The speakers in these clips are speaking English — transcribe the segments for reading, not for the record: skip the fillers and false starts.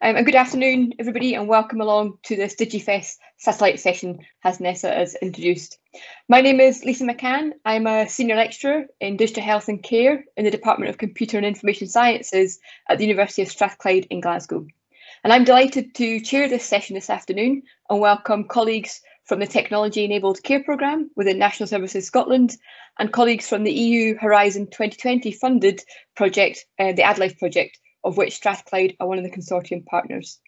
And good afternoon, everybody, and welcome along to this DigiFest satellite session, as Nessa has introduced. My name is Lisa McCann. I'm a senior lecturer in digital health and care in the Department of Computer and Information Sciences at the University of Strathclyde in Glasgow. And I'm delighted to chair this session this afternoon and welcome colleagues from the Technology Enabled Care Programme within National Services Scotland and colleagues from the EU Horizon 2020 funded project, the ADLIFE project, of which Strathclyde are one of the consortium partners.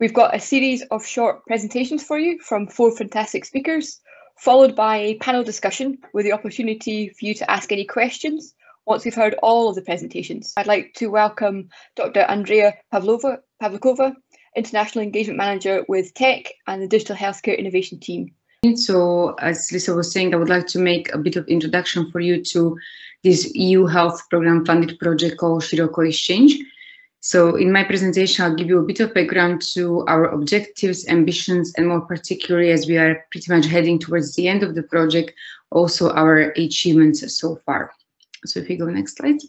We've got a series of short presentations for you from 4 fantastic speakers, followed by a panel discussion with the opportunity for you to ask any questions once we've heard all of the presentations. I'd like to welcome Dr. Andrea Pavlikova, International Engagement Manager with Tech and the Digital Healthcare Innovation Team. So, as Lisa was saying, I would like to make a bit of introduction for you to this EU Health Programme funded project called Scirocco Exchange. So in my presentation, I'll give you a bit of background to our objectives, ambitions, and more particularly, as we are pretty much heading towards the end of the project, also our achievements so far. So if you go next slide.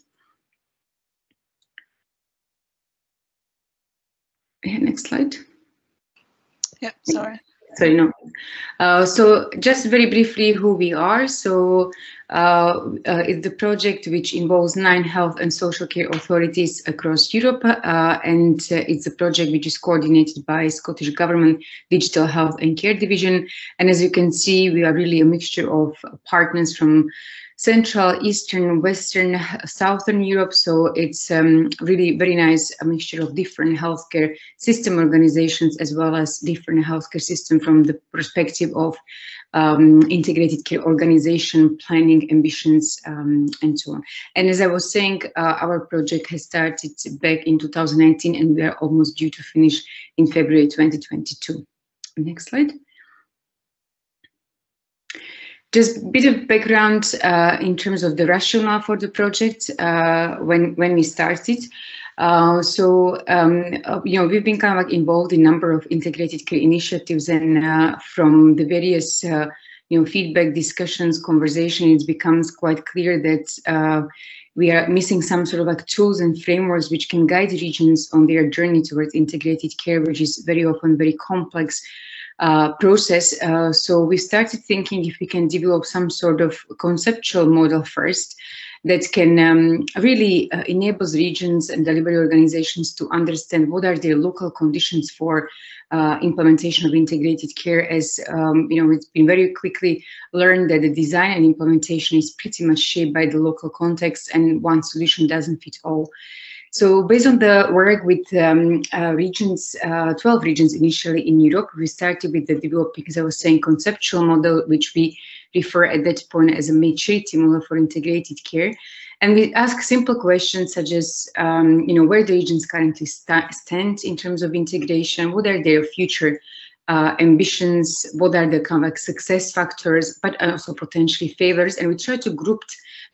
Yeah, next slide. Yeah, sorry. Sorry, no. So just very briefly who we are. So it's the project which involves 9 health and social care authorities across Europe, and it's a project which is coordinated by Scottish Government Digital Health and Care Division. And as you can see, we are really a mixture of partners from Central, Eastern, Western, Southern Europe. So it's really very nice, a mixture of different healthcare system organizations as well as different healthcare system from the perspective of integrated care organization, planning, ambitions, and so on. And as I was saying, our project has started back in 2019 and we are almost due to finish in February 2022. Next slide. Just a bit of background in terms of the rationale for the project when we started. You know, we've been kind of like involved in a number of integrated care initiatives, and from the various you know, feedback, discussions, conversation, it becomes quite clear that we are missing some sort of like tools and frameworks which can guide regions on their journey towards integrated care, which is very often very complex process. So we started thinking if we can develop some sort of conceptual model first that can really enable regions and delivery organizations to understand what are their local conditions for implementation of integrated care. As you know, it's been very quickly learned that the design and implementation is pretty much shaped by the local context, and one solution doesn't fit all. So based on the work with regions, 12 regions initially in Europe, we started with the developing, as I was saying, conceptual model, which we refer at that point as a maturity model for integrated care. And we ask simple questions such as, you know, where the regions currently stand in terms of integration, what are their future ambitions, what are the kind of like success factors, but also potentially failures. And we try to group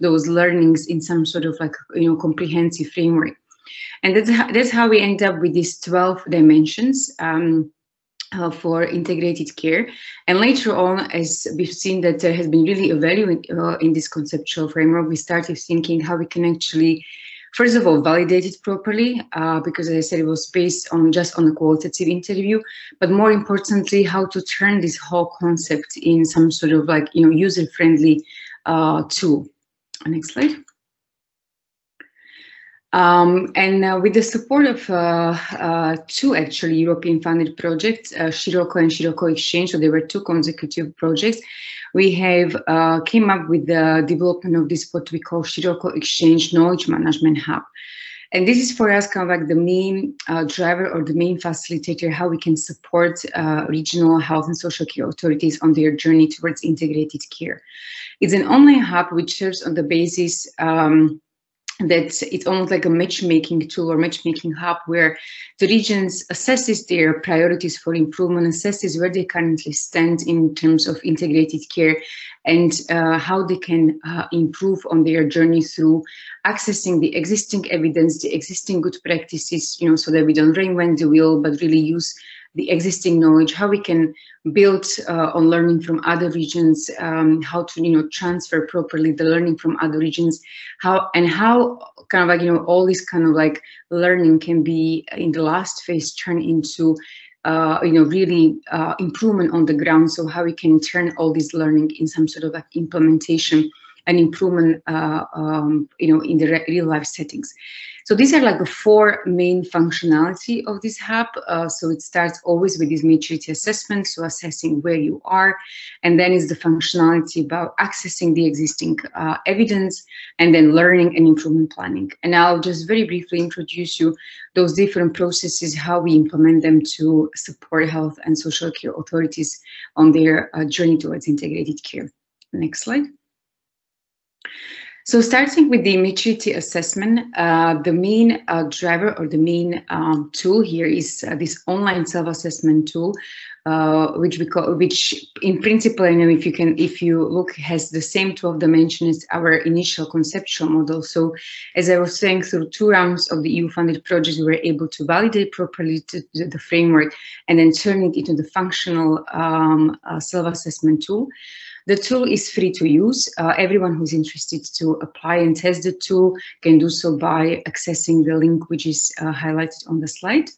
those learnings in some sort of like, you know, comprehensive framework. And that's how we end up with these 12 dimensions for integrated care. And later on, as we've seen that there has been really a value in this conceptual framework, we started thinking how we can actually, first of all, validate it properly, because as I said, it was based on just on a qualitative interview, but more importantly, how to turn this whole concept in some sort of like, you know, user-friendly tool. Next slide. With the support of 2 actually European funded projects, Scirocco and Scirocco Exchange, so there were 2 consecutive projects, we have came up with the development of this what we call Scirocco Exchange Knowledge Management Hub. And this is for us kind of like the main driver or the main facilitator, how we can support regional health and social care authorities on their journey towards integrated care. It's an online hub which serves on the basis that it's almost like a matchmaking tool or matchmaking hub where the regions assesses their priorities for improvement, assesses where they currently stand in terms of integrated care, and how they can improve on their journey through accessing the existing evidence, the existing good practices, you know, so that we don't reinvent the wheel, but really use the existing knowledge, how we can build on learning from other regions, how to transfer properly the learning from other regions, how kind of like all this kind of like learning can be in the last phase turned into really improvement on the ground. So how we can turn all this learning in some sort of like implementation and improvement in the real life settings. So these are like the four main functionality of this hub. So it starts always with this maturity assessment, so assessing where you are, and then is the functionality about accessing the existing evidence, and then learning and improvement planning. And I'll just very briefly introduce you those different processes, how we implement them to support health and social care authorities on their journey towards integrated care. Next slide. So starting with the maturity assessment, the main driver or the main tool here is this online self-assessment tool, which in principle, if you look, has the same 12 dimensions as our initial conceptual model. So as I was saying, through 2 rounds of the EU-funded projects, we were able to validate properly the framework and then turn it into the functional self-assessment tool. The tool is free to use. Everyone who's interested to apply and test the tool can do so by accessing the link which is highlighted on the slide.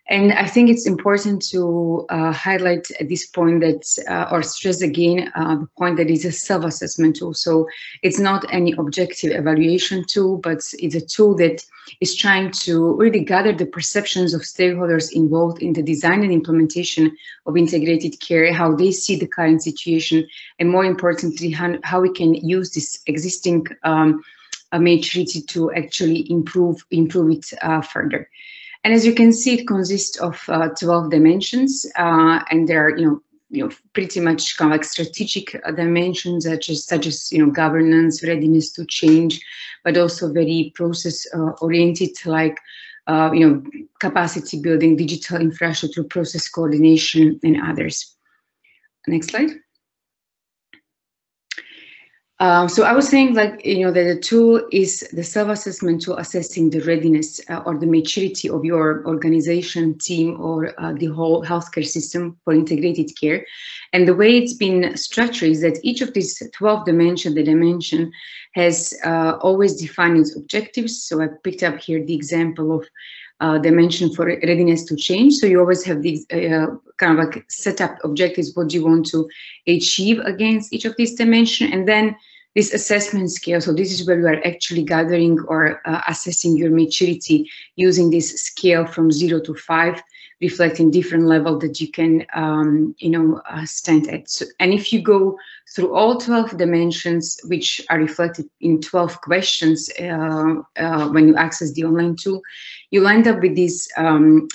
And I think it's important to highlight at this point that, or stress again, the point that it's a self-assessment tool. So it's not any objective evaluation tool, but it's a tool that is trying to really gather the perceptions of stakeholders involved in the design and implementation of integrated care, how they see the current situation, and more importantly, how we can use this existing maturity to actually improve it further. And as you can see, it consists of 12 dimensions, and there are, pretty much kind of like strategic dimensions such as governance, readiness to change, but also very process oriented, like capacity building, digital infrastructure, process coordination, and others. Next slide. So I was saying, like, that the tool is the self-assessment tool assessing the readiness or the maturity of your organization, team, or the whole healthcare system for integrated care. And the way it's been structured is that each of these 12 dimensions that I mentioned has always defined its objectives. So I picked up here the example of dimension for readiness to change. So you always have these kind of like set up objectives, what do you want to achieve against each of these dimensions, and then this assessment scale. So this is where you are actually gathering or assessing your maturity using this scale from 0 to 5, reflecting different level that you can, stand at. So, and if you go through all 12 dimensions, which are reflected in 12 questions when you access the online tool, you'll end up with this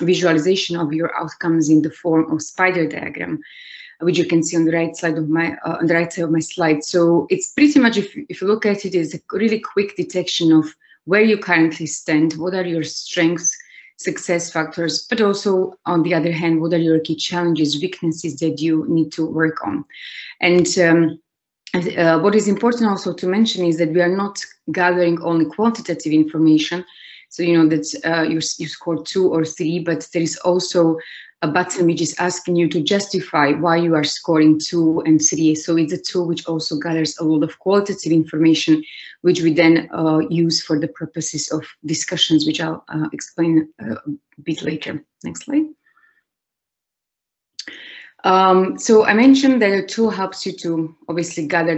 visualization of your outcomes in the form of spider diagram, which you can see on the right side of my slide. So it's pretty much, if you look at it, is a really quick detection of where you currently stand, what are your strengths, success factors, but also on the other hand, what are your key challenges, weaknesses that you need to work on. And what is important also to mention is that we are not gathering only quantitative information. So that you score 2 or 3, but there is also a button which is asking you to justify why you are scoring 2 and 3. So it's a tool which also gathers a lot of qualitative information, which we then use for the purposes of discussions, which I'll explain a bit later. Next slide. So I mentioned that the tool helps you to obviously gather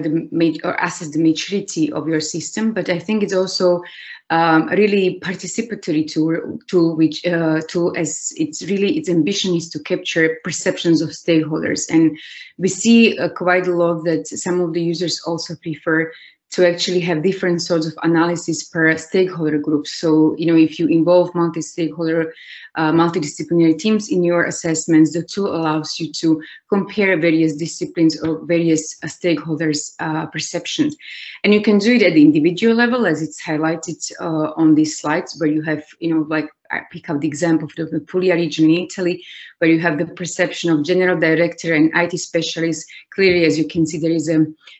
or assess the maturity of your system, but I think it's also a really participatory tool, which as its ambition is to capture perceptions of stakeholders. And we see quite a lot that some of the users also prefer to actually have different sorts of analysis per stakeholder group. So, if you involve multi-stakeholder, multidisciplinary teams in your assessments, the tool allows you to compare various disciplines or various stakeholders' perceptions. And you can do it at the individual level, as it's highlighted on these slides, where you have, like I pick up the example of the Puglia region in Italy, where you have the perception of general director and IT specialists. Clearly, as you can see, there is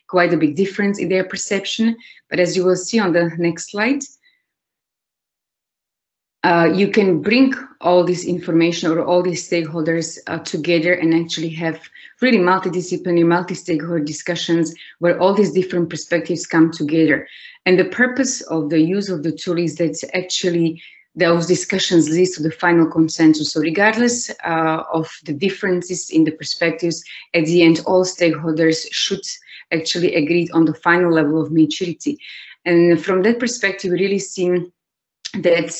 quite a big difference in their perception. But as you will see on the next slide, you can bring all this information or all these stakeholders together and actually have really multidisciplinary, multi-stakeholder discussions where all these different perspectives come together. And the purpose of the use of the tool is that actually those discussions lead to the final consensus. So regardless of the differences in the perspectives, at the end, all stakeholders should actually agree on the final level of maturity. And from that perspective, we really see that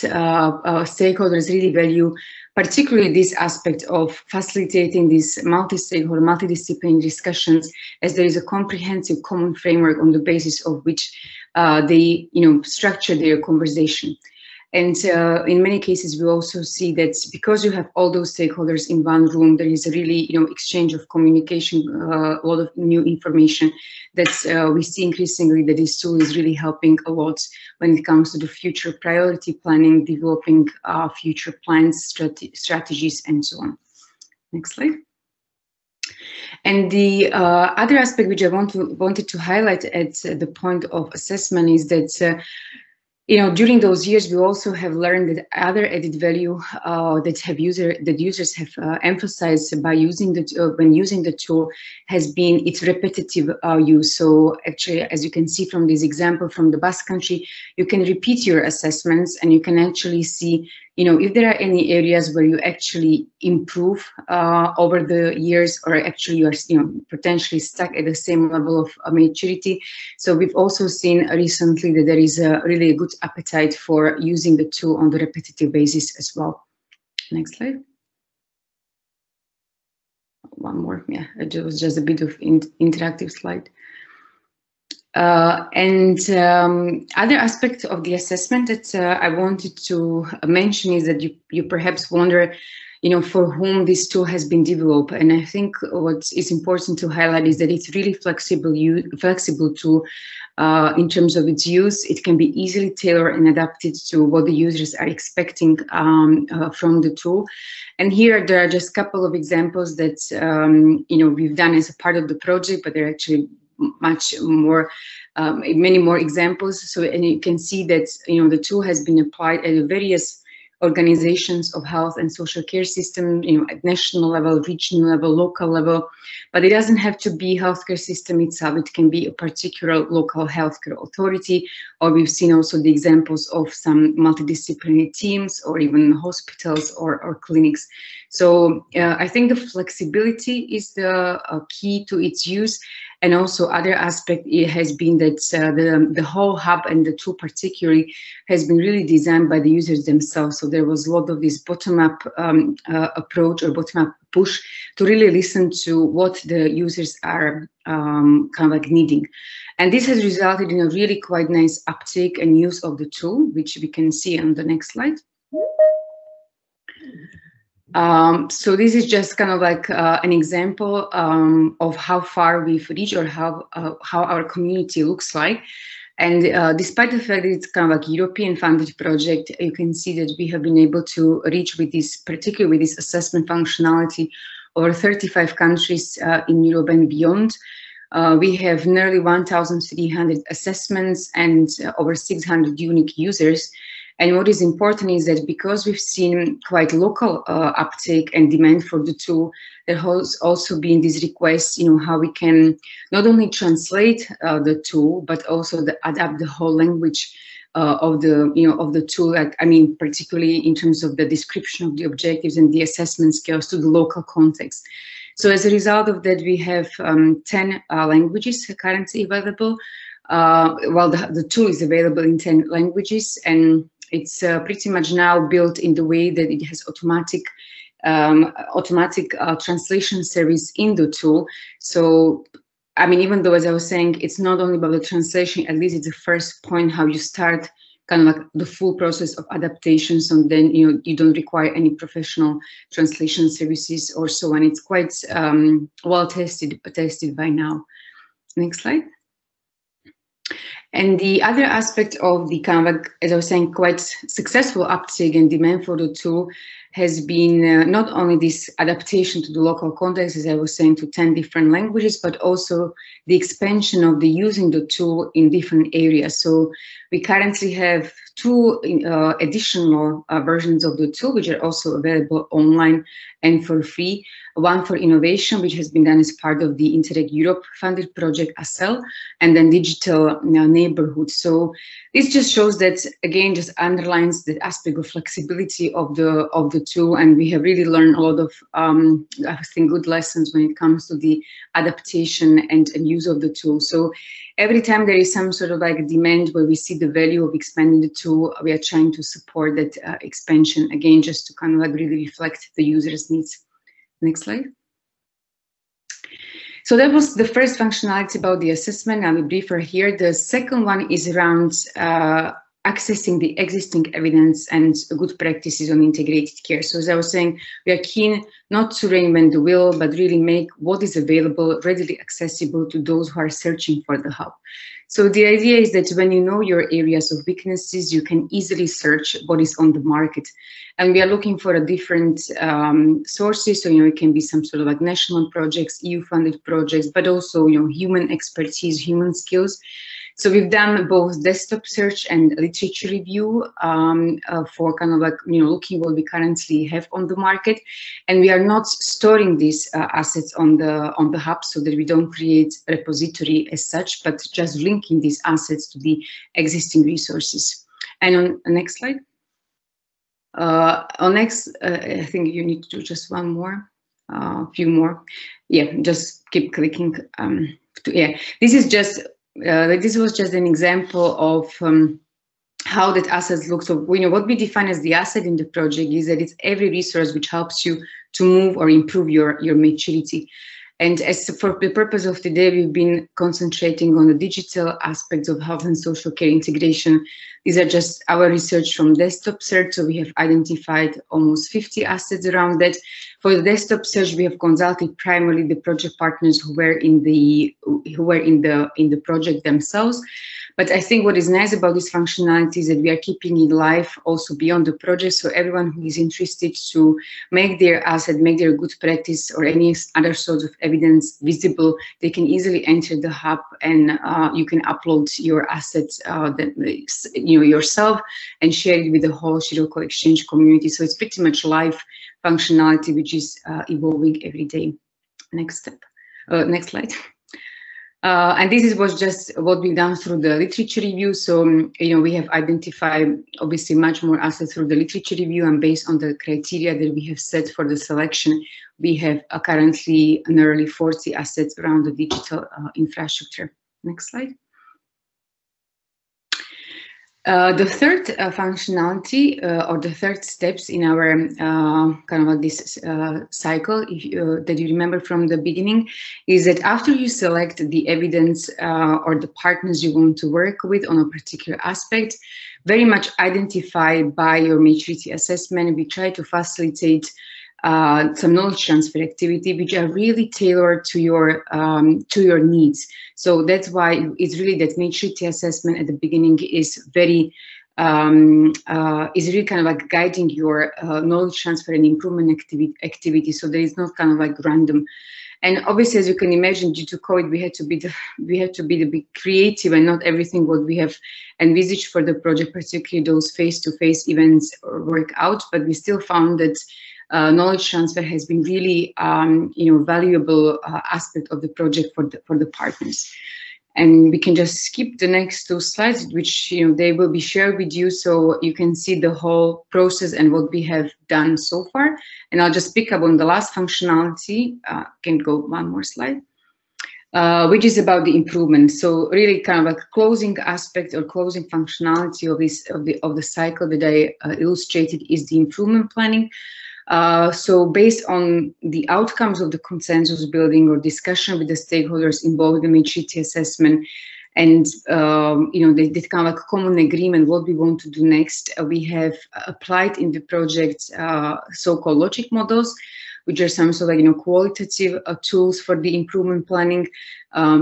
stakeholders really value particularly this aspect of facilitating these multi-stakeholder, multidisciplinary discussions, as there is a comprehensive common framework on the basis of which they structure their conversation. And in many cases, we also see that because you have all those stakeholders in one room, there is a really, exchange of communication, a lot of new information that we see increasingly that this tool is really helping a lot when it comes to the future priority planning, developing future plans, strategies, and so on. Next slide. And the other aspect which I wanted to highlight at the point of assessment is that during those years, we also have learned that other added value that users have emphasized by using when using the tool has been its repetitive use. So actually, as you can see from this example from the Basque Country, you can repeat your assessments and you can actually see, if there are any areas where you actually improve over the years, or actually you are potentially stuck at the same level of maturity. So we've also seen recently that there is really a good appetite for using the tool on the repetitive basis as well. Next slide. One more, yeah, it was just a bit of interactive slide. Other aspect of the assessment that I wanted to mention is that you perhaps wonder, for whom this tool has been developed. And I think what is important to highlight is that it's really flexible tool in terms of its use. It can be easily tailored and adapted to what the users are expecting from the tool. And here there are just a couple of examples that we've done as a part of the project, but there are actually much more, many more examples. So, and you can see that the tool has been applied at various organizations of health and social care system, at national level, regional level, local level, but it doesn't have to be healthcare system itself. It can be a particular local healthcare authority, or we've seen also the examples of some multidisciplinary teams or even hospitals or clinics. So I think the flexibility is the key to its use. And also other aspect, it has been that the whole hub and the tool particularly has been really designed by the users themselves. So there was a lot of this bottom-up approach or bottom-up push to really listen to what the users are kind of like needing. And this has resulted in a really quite nice uptake and use of the tool, which we can see on the next slide. So this is just kind of like an example of how far we've reached, or how our community looks like. And despite the fact that it's kind of like a European funded project, you can see that we have been able to reach with this, particularly with this assessment functionality, over 35 countries in Europe and beyond. We have nearly 1,300 assessments and over 600 unique users. And what is important is that because we've seen quite local uptake and demand for the tool, there has also been this request, how we can not only translate the tool, but also adapt the whole language of the tool. Like, I mean, particularly in terms of the description of the objectives and the assessment skills to the local context. So as a result of that, we have 10 languages currently available. Well, the tool is available in 10 languages, and it's pretty much now built in the way that it has automatic translation service in the tool. So, I mean, even though, as I was saying, it's not only about the translation, at least it's the first point how you start kind of like the full process of adaptation. So then, you don't require any professional translation services or so on. It's quite well tested by now. Next slide. And the other aspect of the kind of, like, as I was saying, quite successful uptake and demand for the tool has been not only this adaptation to the local context, as I was saying, to 10 different languages, but also the expansion of the using the tool in different areas. So We currently have 2 additional versions of the tool, which are also available online and for free. One for innovation, which has been done as part of the Interreg Europe funded project ACEL, and then digital neighborhood. So this just shows that, again, just underlines the aspect of flexibility of the tool, and we have really learned a lot of, I think, good lessons when it comes to the adaptation and use of the tool. So every time there is some sort of like demand where we see the value of expanding the tool, we are trying to support that expansion, again, just to kind of like really reflect the user's needs. Next slide. So that was the first functionality about the assessment. I will briefer here. The second one is around accessing the existing evidence and good practices on integrated care. So as I was saying, we are keen not to reinvent the wheel, but really make what is available readily accessible to those who are searching for the hub. So the idea is that when you know your areas of weaknesses, you can easily search what is on the market. And we are looking for a different sources. So, it can be some sort of like national projects, EU-funded projects, but also, human expertise, human skills. So we've done both desktop search and literature review for kind of like, looking what we currently have on the market. And we are not storing these assets on the hub so that we don't create a repository as such, but just linking these assets to the existing resources. And on the next slide. On next, I think you need to do just one more, a few more. Yeah, just keep clicking. This is just. This was just an example of how that asset looks. So, what we define as the asset in the project is that it's every resource which helps you to move or improve your maturity. And as for the purpose of today, we've been concentrating on the digital aspects of health and social care integration. These are just our research from desktop search. So we have identified almost 50 assets around that. For the desktop search, we have consulted primarily the project partners who were in the project themselves. But I think what is nice about this functionality is that we are keeping it live also beyond the project. So everyone who is interested to make their asset, make their good practice or any other sorts of evidence visible, they can easily enter the hub and you can upload your assets yourself and share it with the whole Scirocco Exchange community. So it's pretty much live functionality, which is evolving every day. Next step, next slide. And this was just what we've done through the literature review. So, we have identified obviously much more assets through the literature review, and based on the criteria that we have set for the selection, we have currently nearly 40 assets around the digital infrastructure. Next slide. The third functionality or the third steps in our kind of like this cycle, that you remember from the beginning, is that after you select the evidence or the partners you want to work with on a particular aspect, very much identified by your maturity assessment, we try to facilitate some knowledge transfer activity which are really tailored to your needs. So that's why it's really that maturity assessment at the beginning is very is really kind of like guiding your knowledge transfer and improvement activity. So there is not kind of like random. And obviously, as you can imagine, due to COVID, we had to be the bit creative, and not everything what we have envisaged for the project, particularly those face-to-face events, work out. But we still found that knowledge transfer has been really, valuable aspect of the project for the partners. And we can just skip the next 2 slides, which they will be shared with you, so you can see the whole process and what we have done so far. And I'll just pick up on the last functionality. Can go one more slide. Which is about the improvement. So really kind of like closing aspect or closing functionality of the cycle that I illustrated is the improvement planning. So based on the outcomes of the consensus building or discussion with the stakeholders involved in the maturity assessment, and they did kind of like common agreement what we want to do next, we have applied in the project so-called logic models, which are some sort of qualitative tools for the improvement planning.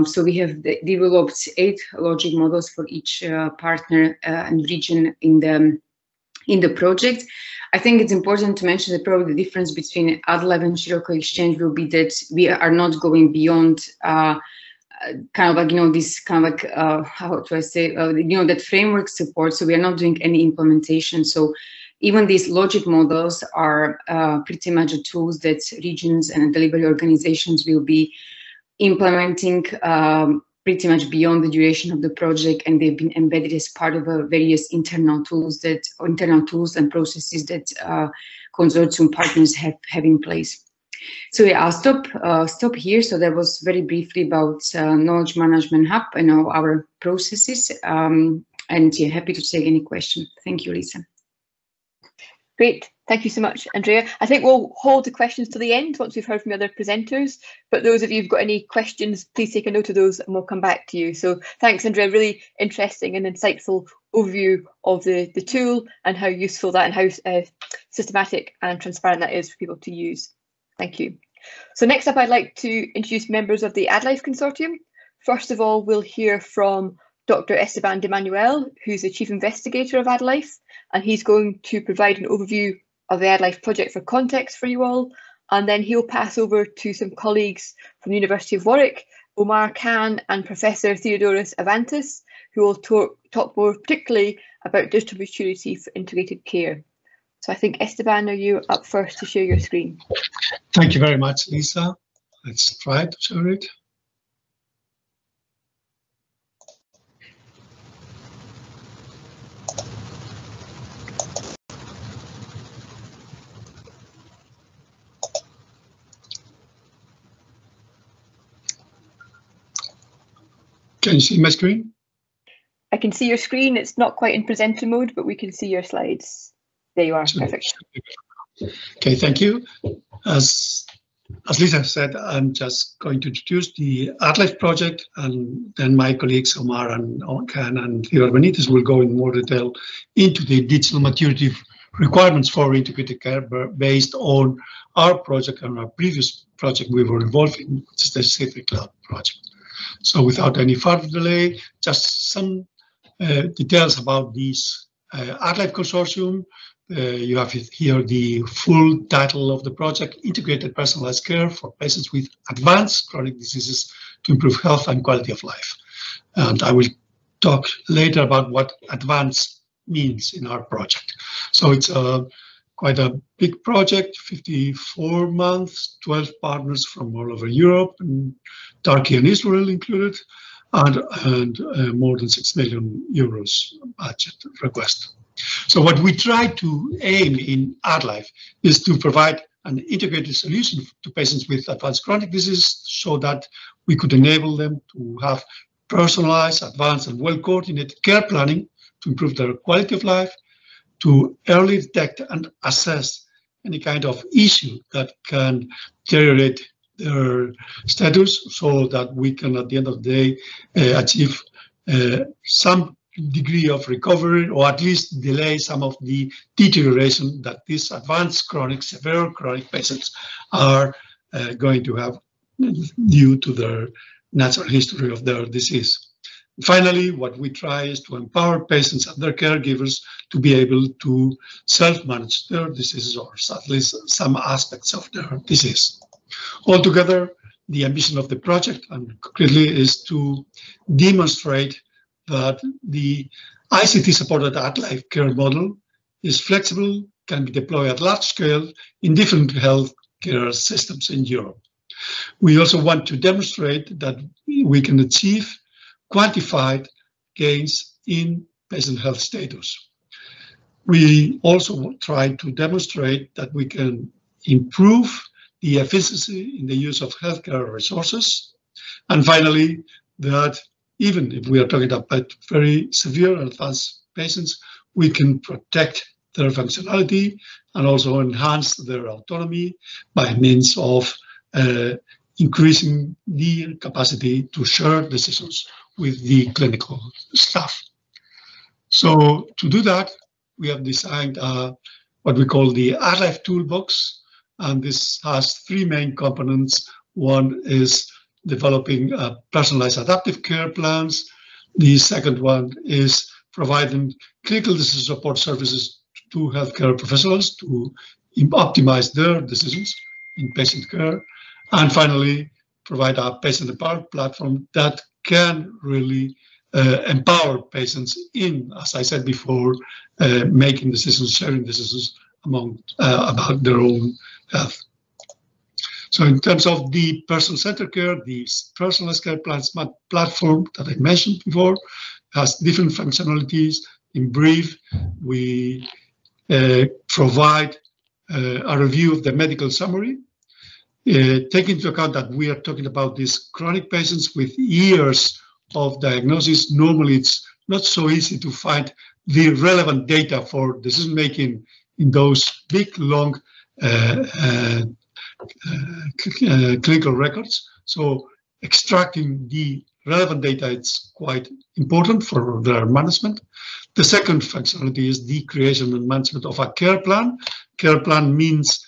So we have developed 8 logic models for each partner and region in the project. I think it's important to mention that probably the difference between ADLIFE and Scirocco Exchange will be that we are not going beyond kind of like, this kind of like, how do I say, that framework support. So we are not doing any implementation. So even these logic models are pretty much the tools that regions and delivery organizations will be implementing pretty much beyond the duration of the project, and they've been embedded as part of various internal tools and processes that consortium partners have in place. So yeah, I'll stop here. So that was very briefly about Knowledge Management Hub and our processes. And yeah, happy to take any question. Thank you, Lisa. Great, thank you so much, Andrea. I think we'll hold the questions to the end once we've heard from the other presenters, but those of you who've got any questions, please take a note of those and we'll come back to you. So thanks, Andrea, really interesting and insightful overview of the tool and how useful that and how systematic and transparent that is for people to use. Thank you. So next up, I'd like to introduce members of the ADLIFE consortium. First of all, we'll hear from Dr. Esteban de Manuel, who's the Chief Investigator of ADLIFE, and he's going to provide an overview of the ADLIFE project for context for you all. And then he'll pass over to some colleagues from the University of Warwick, Omar Khan and Professor Theodoros Avantis, who will talk more particularly about digital maturity for integrated care. So I think, Esteban, are you up first to share your screen? Thank you very much, Lisa. Let's try to share it. Can you see my screen? I can see your screen. It's not quite in presenter mode, but we can see your slides. There you are. Perfect. Okay, thank you. As Lisa said, I'm just going to introduce the ADLIFE project, and then my colleagues Omar and Khan and Theodore Benitez will go in more detail into the digital maturity requirements for integrated care based on our project and our previous project we were involved in, which is the Safety Cloud project. So without any further delay, just some details about this ADLIFE consortium. You have here the full title of the project: Integrated Personalized Care for Patients with Advanced Chronic Diseases to Improve Health and Quality of Life. And I will talk later about what advanced means in our project. So it's quite a big project, 54 months, 12 partners from all over Europe, and Turkey and Israel included, and more than 6 million euros budget request. So what we try to aim in ADLIFE is to provide an integrated solution to patients with advanced chronic disease so that we could enable them to have personalized, advanced, and well-coordinated care planning to improve their quality of life, to early detect and assess any kind of issue that can deteriorate their status so that we can, at the end of the day, achieve some degree of recovery, or at least delay some of the deterioration that these advanced chronic, severe chronic patients are going to have due to their natural history of their disease. Finally, what we try is to empower patients and their caregivers to be able to self-manage their diseases, or at least some aspects of their disease. Altogether, the ambition of the project, and concretely, is to demonstrate that the ICT-supported ADLIFE care model is flexible, can be deployed at large scale in different healthcare systems in Europe. We also want to demonstrate that we can achieve quantified gains in patient health status. We also try to demonstrate that we can improve the efficiency in the use of healthcare resources. And finally, that even if we are talking about very severe and advanced patients, we can protect their functionality and also enhance their autonomy by means of increasing the capacity to share decisions with the clinical staff. So to do that, we have designed what we call the ADLIFE toolbox, and this has three main components. One is developing personalized adaptive care plans. The second one is providing clinical decision support services to healthcare professionals to optimize their decisions in patient care. And finally, provide a patient empowerment platform that can really empower patients in, as I said before, making decisions, sharing decisions among about their own health. So in terms of the person-centered care, the personalized care platform that I mentioned before has different functionalities. In brief, we provide a review of the medical summary, take into account that we are talking about these chronic patients with years of diagnosis. Normally, it's not so easy to find the relevant data for decision-making in those big, long clinical records. So extracting the relevant data is quite important for their management. The second functionality is the creation and management of a care plan. Care plan means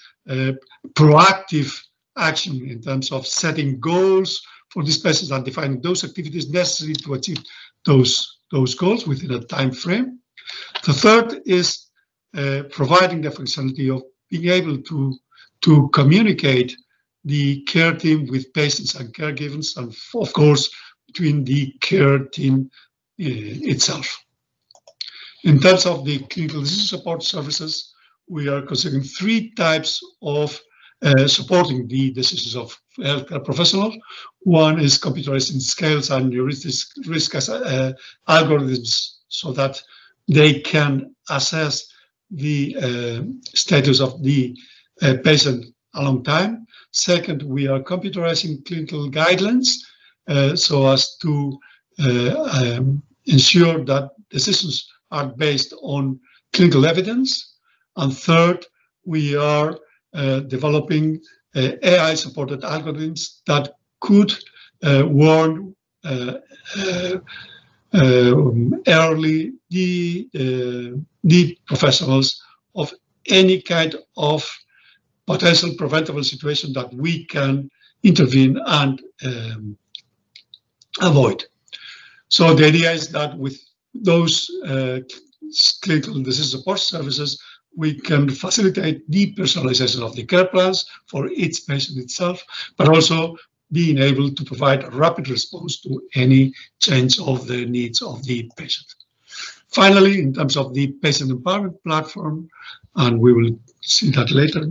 proactive action in terms of setting goals for these patients and defining those activities necessary to achieve those goals within a time frame. The third is providing the functionality of being able to communicate the care team with patients and caregivers, and of course between the care team itself. In terms of the clinical decision support services, we are considering three types of supporting the decisions of healthcare professionals. One is computerized scales and heuristic risk algorithms so that they can assess the status of the patient along time. Second, we are computerizing clinical guidelines so as to ensure that decisions are based on clinical evidence. And third, we are developing AI-supported algorithms that could warn early the professionals of any kind of potential preventable situation that we can intervene and avoid. So the idea is that with those clinical disease support services, we can facilitate the personalization of the care plans for each patient itself, but also being able to provide a rapid response to any change of the needs of the patient. Finally, in terms of the patient empowerment platform, and we will see that later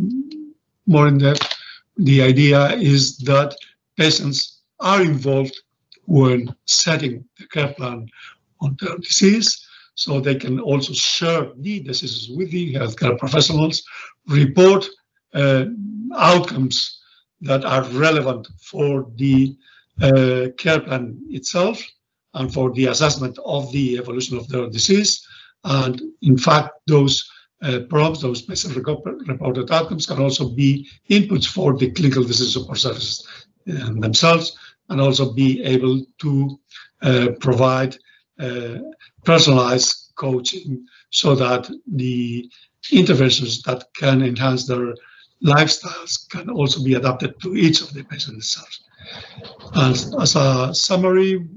more in depth, the idea is that patients are involved when setting the care plan on their disease, so they can also share the decisions with the healthcare professionals, report outcomes that are relevant for the care plan itself and for the assessment of the evolution of their disease. And in fact, those prompts, those patient-reported outcomes can also be inputs for the clinical decision support services themselves, and also be able to provide personalized coaching so that the interventions that can enhance their lifestyles can also be adapted to each of the patients themselves. As a summary,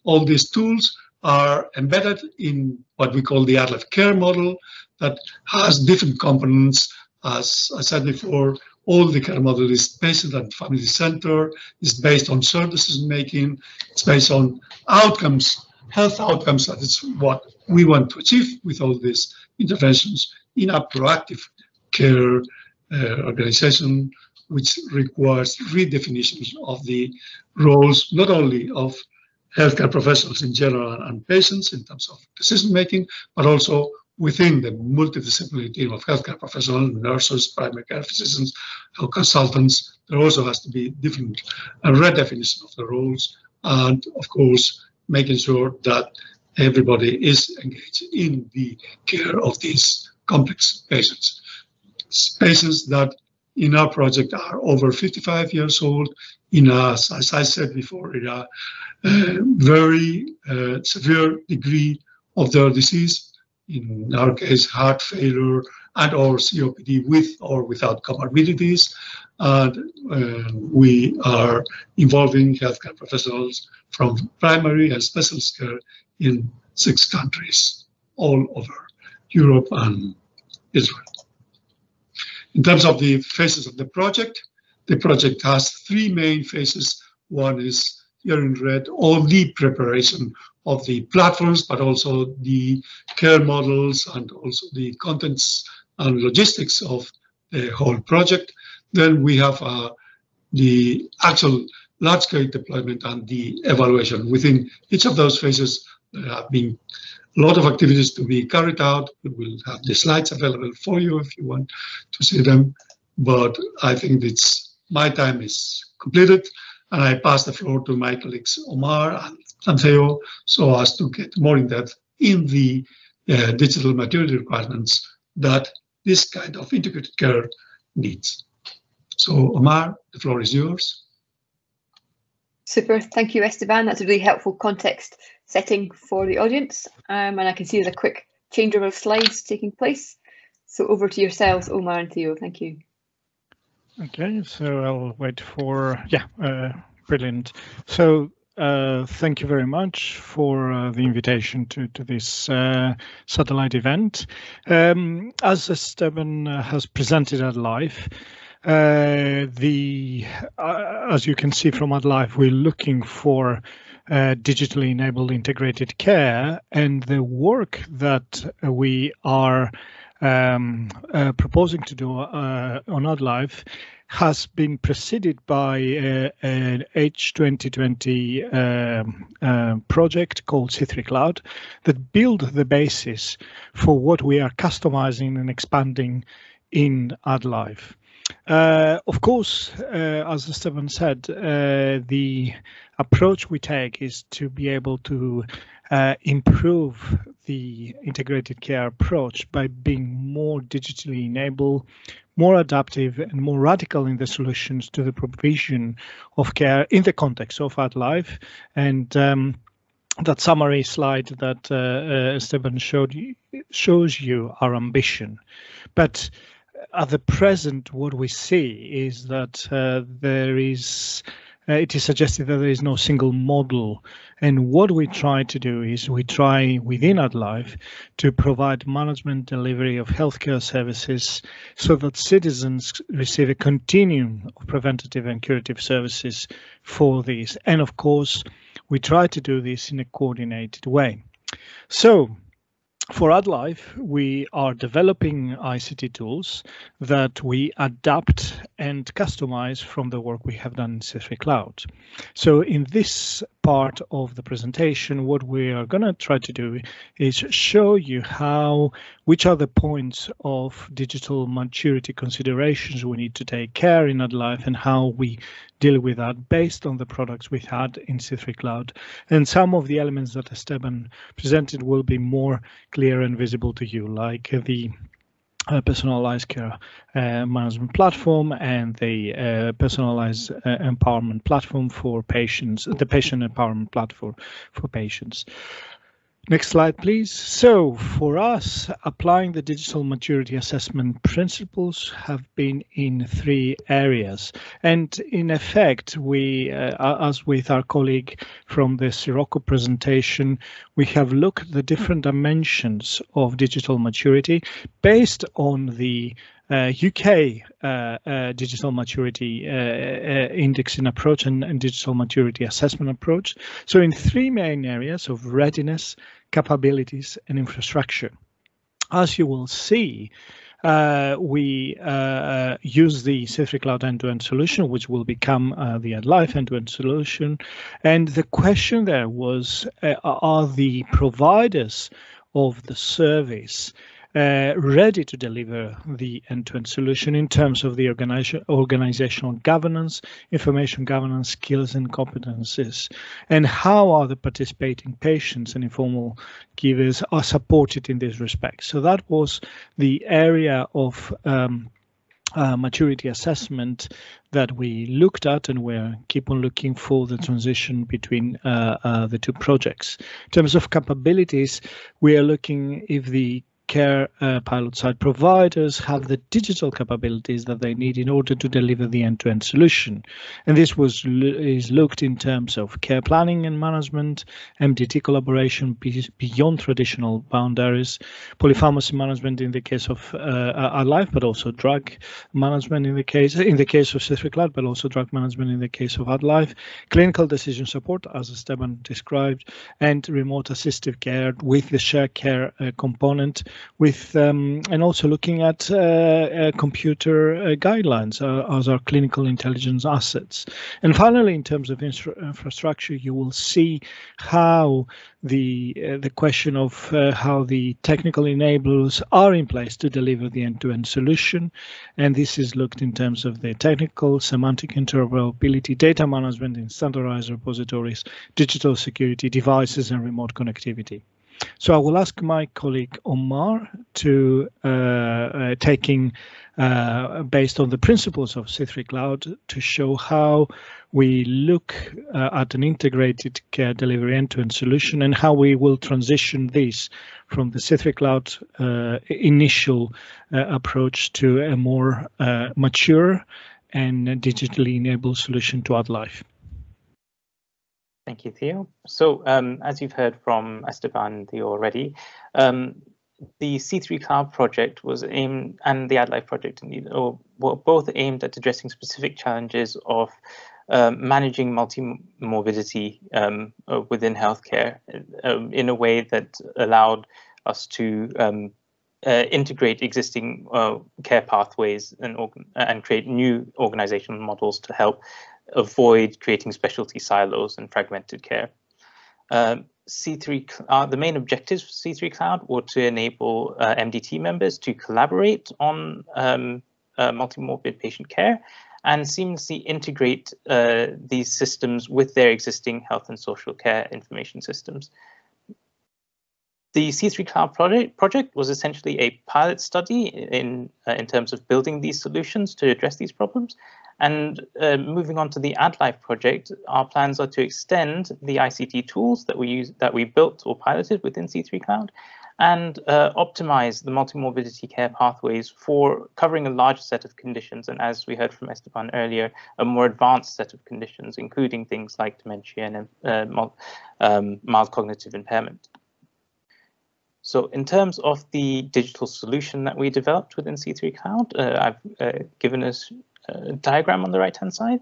all these tools are embedded in what we call the ADLIFE care model that has different components. As I said before, all the care model is patient and family centered, is based on shared decision making, it's based on outcomes, health outcomes. That is what we want to achieve with all these interventions in a proactive care organization, which requires redefinitions of the roles, not only of healthcare professionals in general and patients in terms of decision making, but also within the multidisciplinary team of healthcare professionals, nurses, primary care physicians, health consultants. There also has to be different redefinition of the roles, and of course, making sure that everybody is engaged in the care of these complex patients. Patients that in our project are over 55 years old, as I said before, in a very severe degree of their disease, in our case, heart failure and or COPD with or without comorbidities. And we are involving healthcare professionals from primary and specialist care in 6 countries, all over Europe and Israel. In terms of the phases of the project the project has three main phases. One is here in red, all the preparation of the platforms, but also the care models and also the contents and logistics of the whole project. Then we have the actual large-scale deployment and the evaluation. Within each of those phases, there have been a lot of activities to be carried out. We will have the slides available for you if you want to see them. But I think my time is completed, and I pass the floor to my colleagues Omar and Theo, so as to get more in depth in the digital maturity requirements that this kind of integrated care needs. So Omar, the floor is yours. Super, thank you, Esteban. That's a really helpful context setting for the audience. And I can see there's a quick changeover of slides taking place. So over to yourselves, Omar and Theo. Thank you. Okay, so I'll wait for, brilliant. So thank you very much for the invitation to this satellite event. As Esteban has presented ADLIFE, as you can see from ADLIFE, we're looking for digitally enabled integrated care, and the work that we are proposing to do on ADLIFE has been preceded by an H2020 project called C3 Cloud that built the basis for what we are customizing and expanding in ADLIFE. Of course, as Esteban said, the approach we take is to be able to improve the integrated care approach by being more digitally enabled, more adaptive and more radical in the solutions to the provision of care in the context of ADLIFE. And that summary slide that Esteban shows you our ambition. But at the present, what we see is that it is suggested that there is no single model. And what we try to do is we try within ADLIFE to provide management delivery of healthcare services so that citizens receive a continuum of preventative and curative services for these. And of course, we try to do this in a coordinated way. So, for ADLIFE, we are developing ICT tools that we adapt and customize from the work we have done in C3 Cloud. So in this part of the presentation, what we are going to try to do is show you which are the points of digital maturity considerations we need to take care in ADLIFE and how we deal with that based on the products we had in C3 Cloud. And some of the elements that Esteban presented will be more clear and visible to you, like the personalized care management platform and the personalized empowerment platform for patients, the patient empowerment platform for patients. Next slide, please. So for us, applying the digital maturity assessment principles have been in three areas. And in effect, we, as with our colleague from the Scirocco presentation, we have looked at the different dimensions of digital maturity based on the UK digital maturity indexing approach and digital maturity assessment approach. So in three main areas of readiness, capabilities, and infrastructure. As you will see, we use the C3 Cloud end-to-end solution, which will become the ADLIFE end-to-end solution. And the question there was, are the providers of the service ready to deliver the end-to-end solution in terms of the organizational governance, information governance, skills and competencies, and how are the participating patients and informal givers are supported in this respect. So that was the area of maturity assessment that we looked at, and we'll keep on looking for the transition between the two projects. In terms of capabilities, we are looking if the care pilot site providers have the digital capabilities that they need in order to deliver the end-to-end solution. And this is looked in terms of care planning and management, MDT collaboration beyond traditional boundaries, polypharmacy management in the case of ADLIFE, but also drug management in the case of Citric Cloud, but also drug management in the case of ADLIFE, clinical decision support, as Esteban described, and remote assistive care with the shared care component, with and also looking at computer guidelines as our clinical intelligence assets. And finally, in terms of infrastructure, you will see how the question of how the technical enablers are in place to deliver the end-to-end solution. And this is looked in terms of the technical, semantic interoperability, data management in standardized repositories, digital security, devices, and remote connectivity. So I will ask my colleague Omar to taking based on the principles of Citric Cloud to show how we look at an integrated care delivery end-to-end solution and how we will transition this from the Citric Cloud initial approach to a more mature and digitally enabled solution to ADLIFE. Thank you, Theo. So as you've heard from Esteban and Theo already, the C3 Cloud project was aimed, and the ADLIFE project indeed, were both aimed at addressing specific challenges of managing multi-morbidity within healthcare in a way that allowed us to integrate existing care pathways and create new organizational models to help avoid creating specialty silos and fragmented care. The main objectives for C3 Cloud were to enable MDT members to collaborate on multi-morbid patient care and seamlessly integrate these systems with their existing health and social care information systems. The C3 Cloud project was essentially a pilot study in terms of building these solutions to address these problems. And moving on to the ADLIFE project, our plans are to extend the ICT tools that we built or piloted within C3 Cloud, and optimize the multi-morbidity care pathways for covering a larger set of conditions. And as we heard from Esteban earlier, a more advanced set of conditions, including things like dementia and mild cognitive impairment. So in terms of the digital solution that we developed within C3 Cloud, I've given us a diagram on the right-hand side.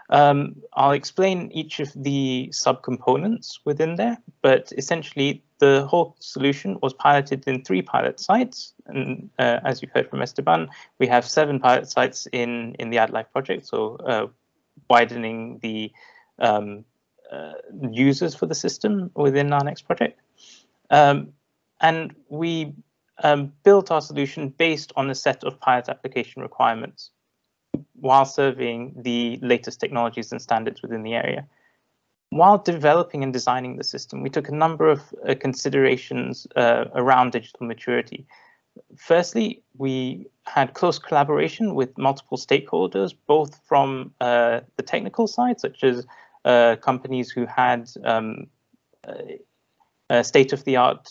I'll explain each of the subcomponents within there, but essentially the whole solution was piloted in 3 pilot sites. And as you've heard from Esteban, we have 7 pilot sites in the ADLIFE project, so widening the users for the system within our next project. And we built our solution based on a set of pilot application requirements while serving the latest technologies and standards within the area. While developing and designing the system, we took a number of considerations around digital maturity. Firstly, we had close collaboration with multiple stakeholders, both from the technical side, such as companies who had state-of-the-art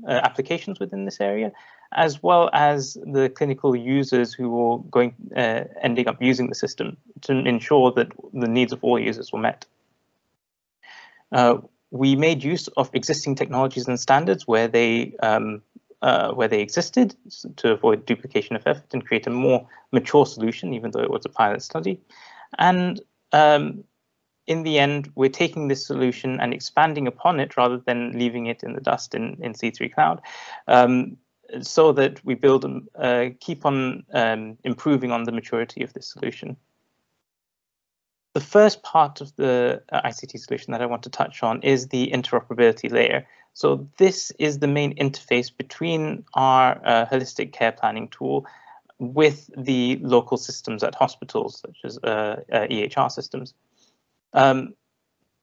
applications within this area, as well as the clinical users who were ending up using the system to ensure that the needs of all users were met. We made use of existing technologies and standards where they existed to avoid duplication of effort and create a more mature solution, even though it was a pilot study. And in the end, we're taking this solution and expanding upon it rather than leaving it in the dust in C3 Cloud, so that we build and keep on improving on the maturity of this solution. The first part of the ICT solution that I want to touch on is the interoperability layer. So this is the main interface between our holistic care planning tool with the local systems at hospitals, such as EHR systems.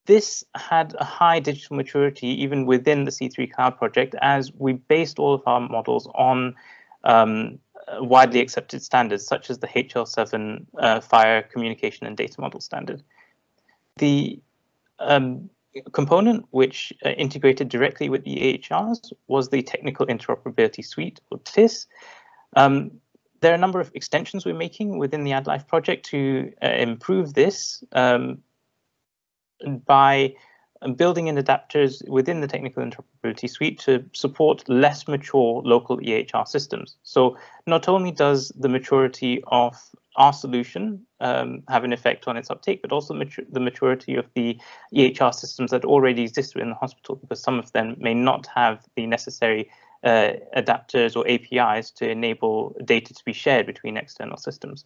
This had a high digital maturity even within the C3 Cloud project, as we based all of our models on widely accepted standards, such as the HL7 Fire Communication and Data Model Standard. The component which integrated directly with the EHRs was the Technical Interoperability Suite, or TIS. There are a number of extensions we're making within the ADLIFE project to improve this by building in adapters within the Technical Interoperability Suite to support less mature local EHR systems. So not only does the maturity of our solution have an effect on its uptake, but also the maturity of the EHR systems that already exist within the hospital, because some of them may not have the necessary adapters or APIs to enable data to be shared between external systems.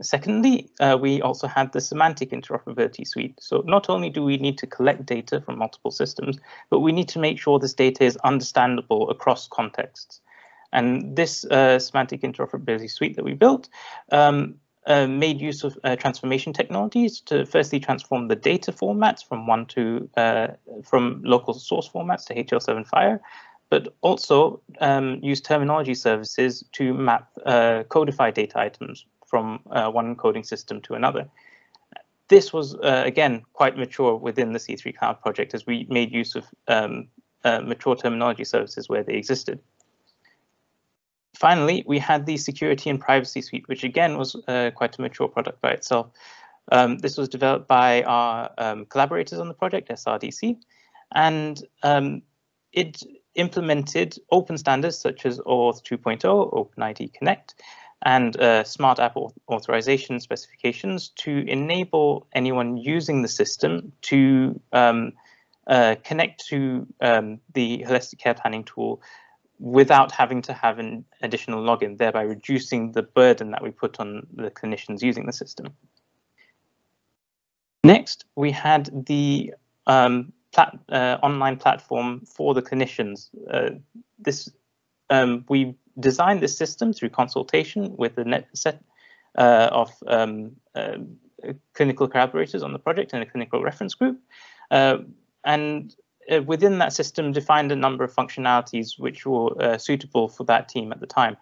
Secondly, we also had the Semantic Interoperability Suite. So not only do we need to collect data from multiple systems, but we need to make sure this data is understandable across contexts. And this Semantic Interoperability Suite that we built made use of transformation technologies to firstly transform the data formats from local source formats to HL7 FHIR, but also use terminology services to map codified data items from one coding system to another. This was, again, quite mature within the C3 Cloud project, as we made use of mature terminology services where they existed. Finally, we had the Security and Privacy Suite, which again was quite a mature product by itself. This was developed by our collaborators on the project, SRDC, and it implemented open standards such as OAuth 2.0, OpenID Connect, and smart app authorization specifications to enable anyone using the system to connect to the holistic care planning tool without having to have an additional login, thereby reducing the burden that we put on the clinicians using the system. Next, we had the online platform for the clinicians. We designed this system through consultation with a net set of clinical collaborators on the project and a clinical reference group. And within that system, defined a number of functionalities which were suitable for that team at the time.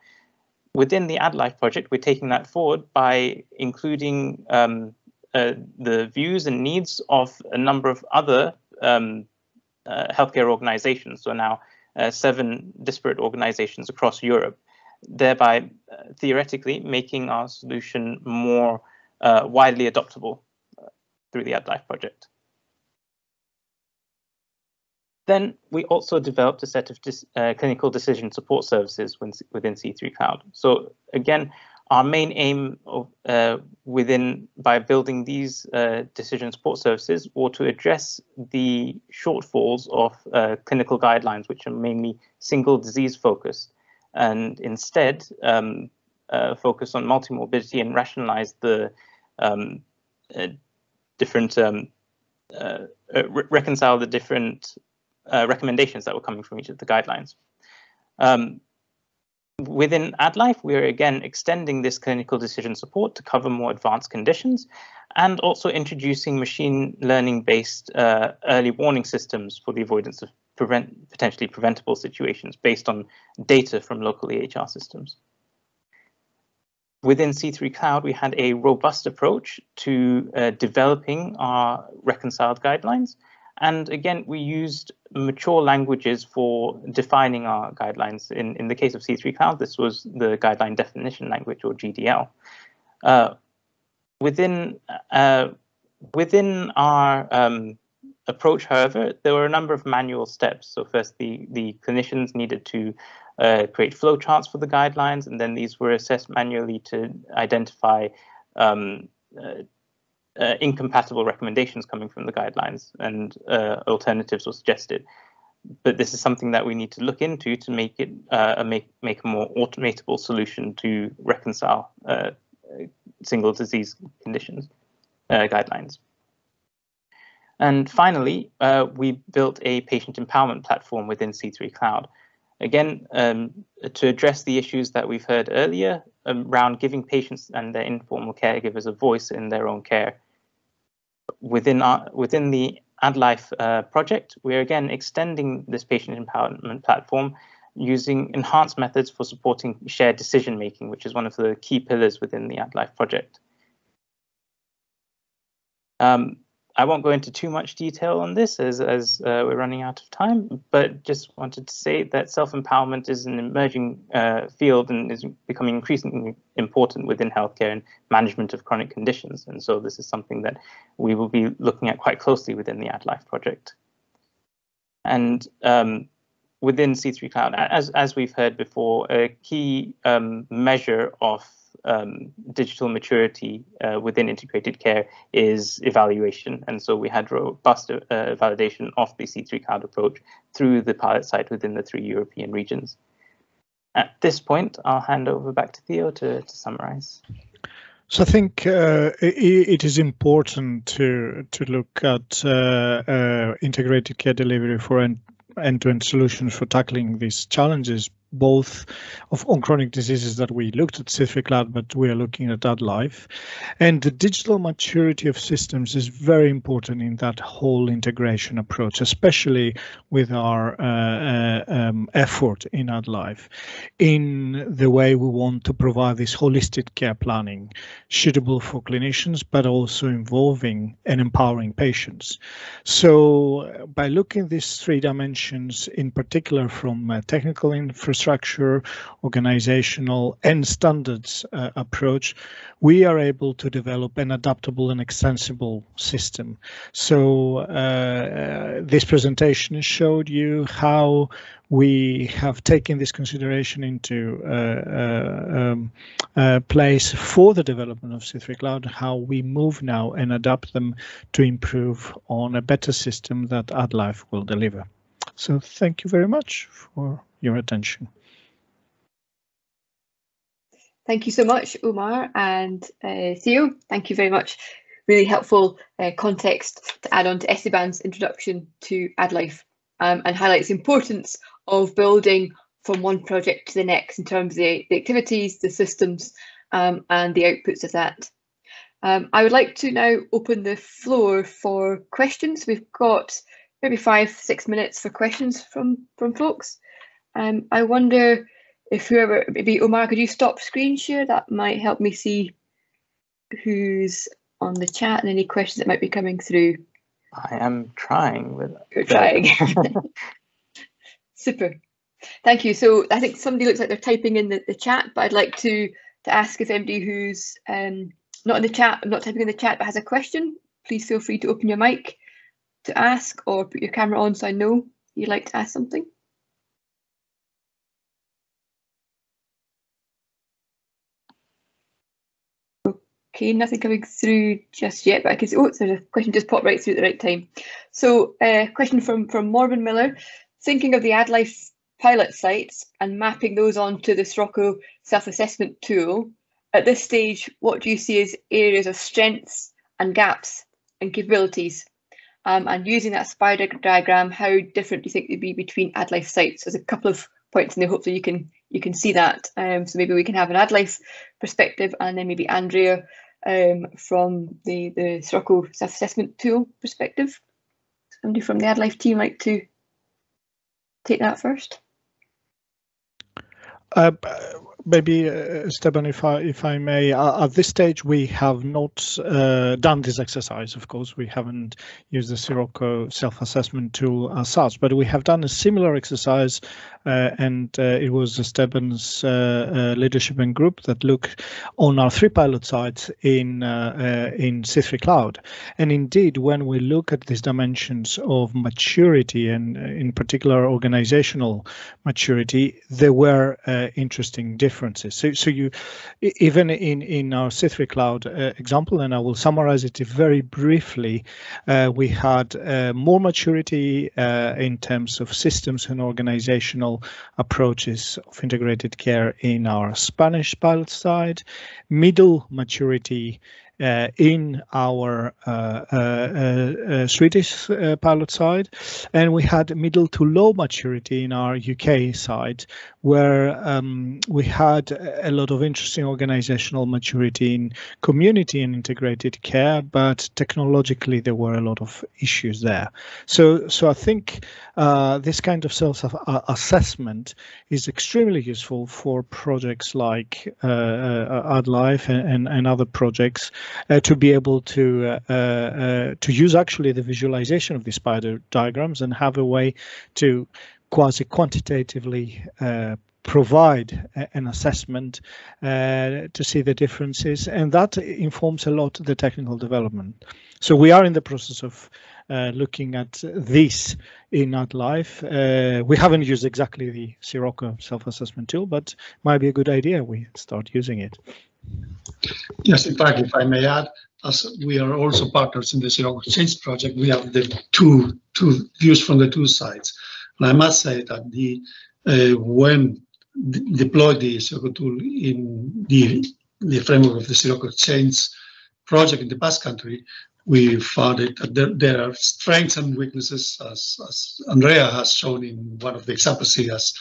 Within the ADLIFE project, we're taking that forward by including the views and needs of a number of other healthcare organizations. So now 7 disparate organizations across Europe, thereby theoretically making our solution more widely adoptable through the ADLIFE project. Then we also developed a set of clinical decision support services within C3 Cloud. So again, our main aim by building these decision support services were to address the shortfalls of clinical guidelines, which are mainly single disease focused, and instead focus on multimorbidity and rationalize the reconcile the different recommendations that were coming from each of the guidelines. Within ADLIFE, we are again extending this clinical decision support to cover more advanced conditions, and also introducing machine learning-based early warning systems for the avoidance of potentially preventable situations based on data from local EHR systems. Within C3 Cloud, we had a robust approach to developing our reconciled guidelines. And again, we used mature languages for defining our guidelines. In the case of C3 Cloud, this was the Guideline Definition Language, or GDL. Within our approach, however, there were a number of manual steps. So first, the clinicians needed to create flowcharts for the guidelines, and then these were assessed manually to identify incompatible recommendations coming from the guidelines, and alternatives were suggested. But this is something that we need to look into to make it make a more automatable solution to reconcile single disease conditions guidelines. And finally, we built a patient empowerment platform within C3 Cloud. Again, to address the issues that we've heard earlier around giving patients and their informal caregivers a voice in their own care. Within the ADLIFE project, we're again extending this patient empowerment platform using enhanced methods for supporting shared decision making, which is one of the key pillars within the ADLIFE project. I won't go into too much detail on this as we're running out of time, but just wanted to say that self-empowerment is an emerging field and is becoming increasingly important within healthcare and management of chronic conditions. And so this is something that we will be looking at quite closely within the ADLIFE project. And within C3 Cloud, as we've heard before, a key measure of digital maturity within integrated care is evaluation. And so we had robust validation of the C3 Cloud approach through the pilot site within the 3 European regions. At this point, I'll hand over back to Theo to summarize. So I think it is important to look at integrated care delivery for end-to-end solutions for tackling these challenges, both on chronic diseases that we looked at C3 Cloud, but we are looking at ADLIFE. And the digital maturity of systems is very important in that whole integration approach, especially with our effort in ADLIFE, in the way we want to provide this holistic care planning, suitable for clinicians, but also involving and empowering patients. So by looking at these 3 dimensions, in particular from technical infrastructure, organizational and standards approach, we are able to develop an adaptable and extensible system. So this presentation showed you how we have taken this consideration into place for the development of C3 Cloud, how we move now and adapt them to improve on a better system that ADLIFE will deliver. So thank you very much for your attention. Thank you so much, Omar and Theo. Thank you very much. Really helpful context to add on to Esteban's introduction to ADLIFE and highlights the importance of building from one project to the next in terms of the activities, the systems, and the outputs of that. I would like to now open the floor for questions. We've got maybe 5-6 minutes for questions from folks. I wonder if whoever, maybe Omar, could you stop screen share? That might help me see who's on the chat and any questions that might be coming through. I am trying with it. You're trying. Super. Thank you. So I think somebody looks like they're typing in the chat, but I'd like to ask if anybody who's not in the chat, not typing in the chat, but has a question, please feel free to open your mic to ask or put your camera on so I know you'd like to ask something. Okay, nothing coming through just yet, but I can see, oh, there's a question just popped right through at the right time. So question from Morgan Miller, thinking of the ADLIFE pilot sites and mapping those onto the Scirocco self-assessment tool, at this stage, what do you see as areas of strengths and gaps and capabilities? And using that spider diagram, how different do you think they'd be between ADLIFE sites? There's a couple of points in there, hopefully you can see that. So maybe we can have an ADLIFE perspective and then maybe Andrea from the Scirocco self-assessment tool perspective. Somebody from the ADLIFE team like to take that first? Maybe, Esteban, if I may, at this stage we have not done this exercise. Of course, we haven't used the Scirocco self-assessment tool as such, but we have done a similar exercise, and it was Esteban's leadership and group that looked on our 3 pilot sites in C3 Cloud. And indeed, when we look at these dimensions of maturity and in particular organizational maturity, there were interesting differences. So you, even in our C3 Cloud example, and I will summarize it very briefly, we had more maturity in terms of systems and organizational approaches of integrated care in our Spanish pilot side, middle maturity in our Swedish pilot side, and we had middle to low maturity in our UK side, where we had a lot of interesting organizational maturity in community and integrated care, but technologically there were a lot of issues there. So I think this kind of self-assessment is extremely useful for projects like ADLIFE and other projects to be able to use actually the visualization of the spider diagrams and have a way to quasi-quantitatively provide an assessment to see the differences, and that informs a lot the technical development. So we are in the process of looking at this in ADLIFE. We haven't used exactly the Scirocco self-assessment tool, but might be a good idea we start using it. Yes, in fact, if I may add, as we are also partners in the Scirocco Change project, we have the two views from the two sides. And I must say that when deployed the Scirocco tool in the framework of the Scirocco Change project in the Basque Country, we found that there are strengths and weaknesses, as Andrea has shown in one of the examples she has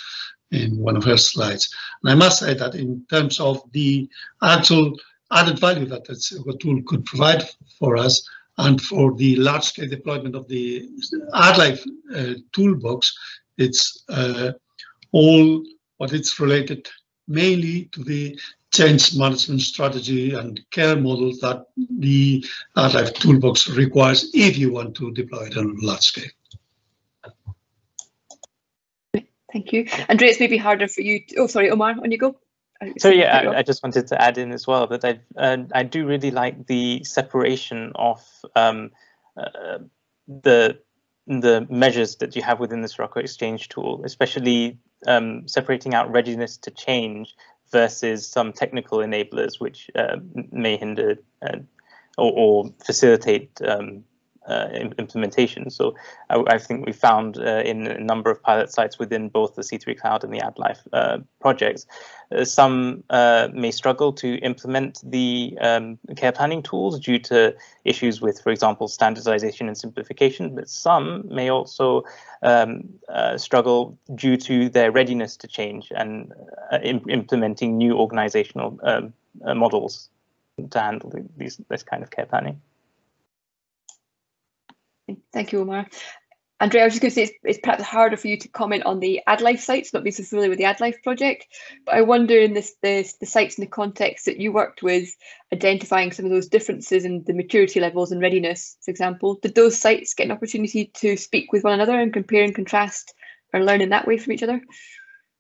in one of her slides. And I must say that in terms of the actual added value that the Scirocco tool could provide for us, and for the large-scale deployment of the ADLIFE toolbox, it's all what it's related mainly to the change management strategy and care models that the ADLIFE toolbox requires if you want to deploy it on a large scale. Thank you. Andrea, it's maybe harder for you. Oh, sorry, Omar, on you go. So yeah, I just wanted to add in as well that I do really like the separation of the measures that you have within the Scirocco Exchange tool, especially separating out readiness to change versus some technical enablers which may hinder or facilitate implementation. So I think we found in a number of pilot sites within both the C3 Cloud and the ADLIFE projects, some may struggle to implement the care planning tools due to issues with, for example, standardization and simplification, but some may also struggle due to their readiness to change and implementing new organizational models to handle this kind of care planning. Thank you, Omar. Andrea, I was just going to say it's perhaps harder for you to comment on the ADLIFE sites, not being so familiar with the ADLIFE project, but I wonder in the sites in the context that you worked with, identifying some of those differences in the maturity levels and readiness, for example, did those sites get an opportunity to speak with one another and compare and contrast and learn in that way from each other?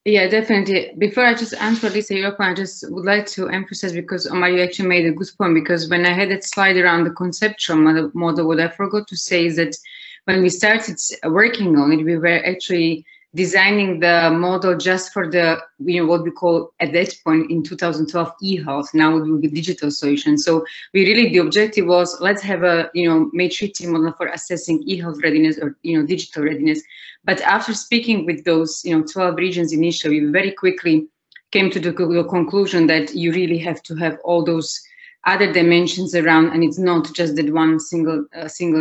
Yeah, definitely. Before I just answer this, Scirocco, I just would like to emphasize, because Omar, you actually made a good point, because when I had that slide around the conceptual model, what I forgot to say is that when we started working on it, we were actually designing the model just for the, what we call at that point in 2012 e-health. Now it will be digital solution. So we really, the objective was, let's have a, maturity model for assessing e-health readiness or, digital readiness. But after speaking with those, 12 regions initially, we very quickly came to the conclusion that you really have to have all those other dimensions around, and it's not just that one single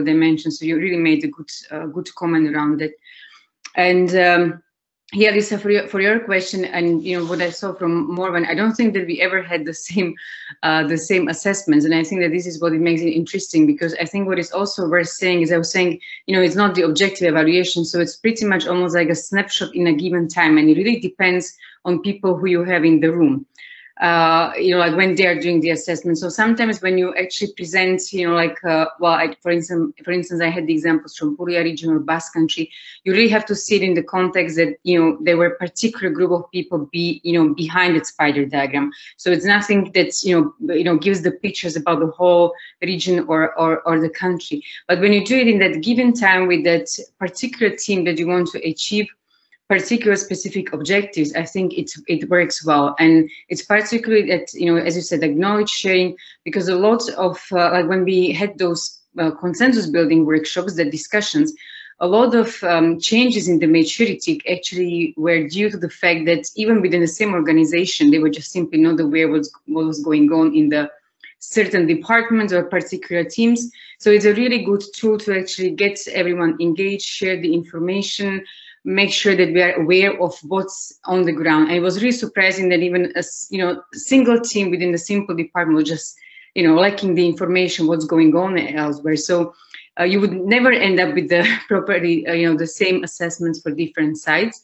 dimension. So you really made a good comment around it. And yeah, Lisa, for your question, and what I saw from Morvan, I don't think that we ever had the same assessments, and I think that this is what it makes it interesting, because I think what is also worth saying is, I was saying, it's not the objective evaluation, so it's pretty much almost like a snapshot in a given time, and it really depends on people who you have in the room. Like when they are doing the assessment. So sometimes when you actually present, for instance, I had the examples from Puglia region or Basque Country, you really have to see it in the context that, there were a particular group of people behind that spider diagram. So it's nothing that, gives the pictures about the whole region or the country. But when you do it in that given time with that particular team that you want to achieve particular specific objectives, I think it works well. And it's particularly that, as you said, like knowledge sharing, because a lot of, like when we had those consensus building workshops, the discussions, a lot of changes in the maturity actually were due to the fact that even within the same organization, they were just simply not aware what was going on in the certain departments or particular teams. So it's a really good tool to actually get everyone engaged, share the information, make sure that we are aware of what's on the ground. And it was really surprising that even a single team within the simple department was just lacking the information what's going on elsewhere. So you would never end up with the properly the same assessments for different sites.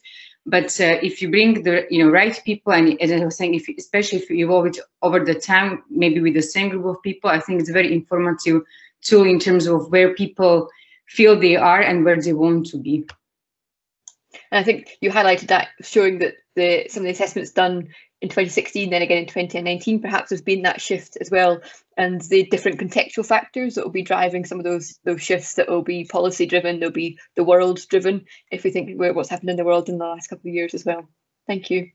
But if you bring the right people, and as I was saying, especially if you evolve it over the time, maybe with the same group of people, I think it's a very informative tool in terms of where people feel they are and where they want to be. And I think you highlighted that, showing that some of the assessments done in 2016, then again in 2019, perhaps there's been that shift as well, and the different contextual factors that will be driving some of those shifts that will be policy driven, they'll be the world driven, if we think about what's happened in the world in the last couple of years as well. Thank you.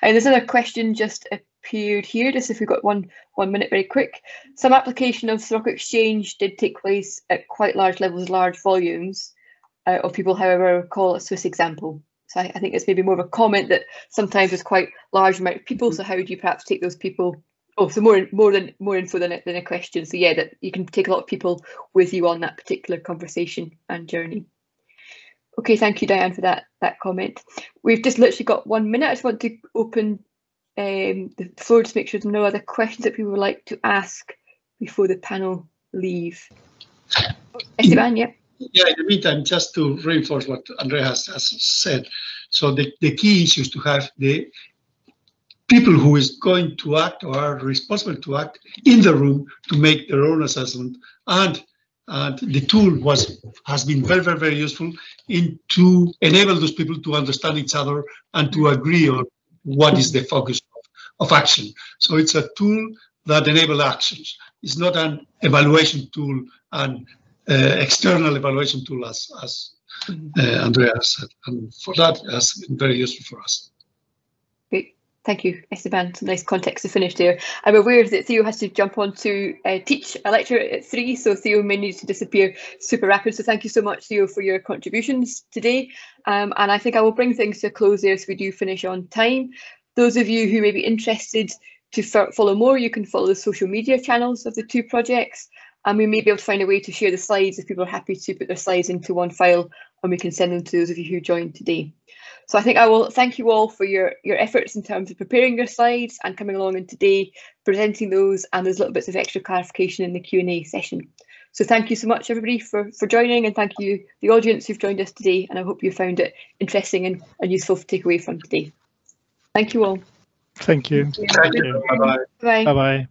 And there's another question just appeared here, just if we've got one minute, very quick. Some application of Scirocco Exchange did take place at quite large levels, large volumes of people, however, recall a Swiss example. So I think it's maybe more of a comment that sometimes there's quite large amount of people. So how do you perhaps take those people? Oh, so more info than a question. So yeah, that you can take a lot of people with you on that particular conversation and journey. Okay, thank you, Diane, for that comment. We've just literally got 1 minute. I just want to open the floor to make sure there's no other questions that people would like to ask before the panel leave. Esteban, yeah. Yeah, in the meantime, just to reinforce what Andrea has said, so the key issue is to have the people who is going to act or are responsible to act in the room to make their own assessment, and the tool has been very, very, very useful to enable those people to understand each other and to agree on what is the focus of action. So it's a tool that enables actions. It's not an evaluation tool and external evaluation tool, as Andrea said, and for that it has been very useful for us. Great, thank you, Esteban. Some nice context to finish there. I'm aware that Theo has to jump on to teach a lecture at 3, so Theo may need to disappear super rapid. So thank you so much, Theo, for your contributions today. And I think I will bring things to a close there, so we do finish on time. Those of you who may be interested to follow more, you can follow the social media channels of the 2 projects. And we may be able to find a way to share the slides if people are happy to put their slides into one file, and we can send them to those of you who joined today. So I think I will thank you all for your efforts in terms of preparing your slides and coming along and today presenting those, and there's little bits of extra clarification in the Q&A session. So thank you so much, everybody, for joining, and thank you, the audience who've joined us today, and I hope you found it interesting and useful to take away from today. Thank you all. Thank you. Thank you. Bye-bye. Bye. Bye-bye.